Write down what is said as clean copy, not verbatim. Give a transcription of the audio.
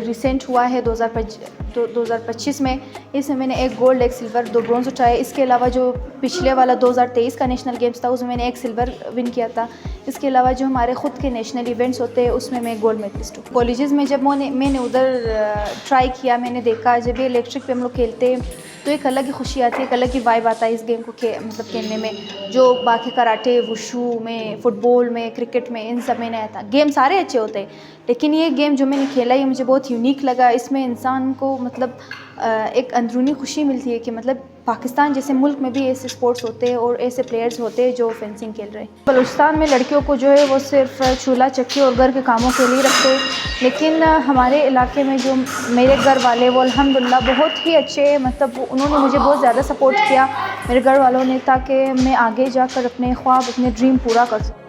Recent हुआ है 2025 में। इसमें मैंने 1 गोल्ड 1 सिल्वर 2 ब्रॉन्ज़ उठाए। इसके अलावा जो पिछले वाला 2023 का नेशनल गेम्स था उसमें मैंने 1 सिल्वर विन किया था। इसके अलावा जो हमारे ख़ुद के नेशनल इवेंट्स होते हैं उसमें मैं गोल्ड मेडलिस्ट हूँ। कॉलेजेस में जब मैंने उधर ट्राई किया, मैंने देखा जब ये इलेक्ट्रिक पे हम लोग खेलते हैं तो एक अलग ही खुशी आती है, एक अलग ही वाइब आता है इस गेम को मतलब खेलने में। जो बाकी कराटे, वुशु में, फ़ुटबॉल में, क्रिकेट में, इन सब में नहीं आता। गेम सारे अच्छे होते हैं लेकिन ये गेम जो मैंने खेला ये मुझे बहुत यूनिक लगा। इसमें इंसान को मतलब एक अंदरूनी खुशी मिलती है कि मतलब पाकिस्तान जैसे मुल्क में भी ऐसे स्पोर्ट्स होते हैं और ऐसे प्लेयर्स होते हैं जो फेंसिंग खेल रहे हैं। बलूचिस्तान में लड़कियों को जो है वो सिर्फ चूल्हा चक्की और घर के कामों के लिए रखते हैं, लेकिन हमारे इलाके में जो मेरे घर वाले वो अल्हम्दुलिल्लाह बहुत ही अच्छे, मतलब उन्होंने मुझे बहुत ज़्यादा सपोर्ट किया मेरे घर वालों ने, ताकि मैं आगे जाकर अपने ख्वाब, अपने ड्रीम पूरा कर सकूँ।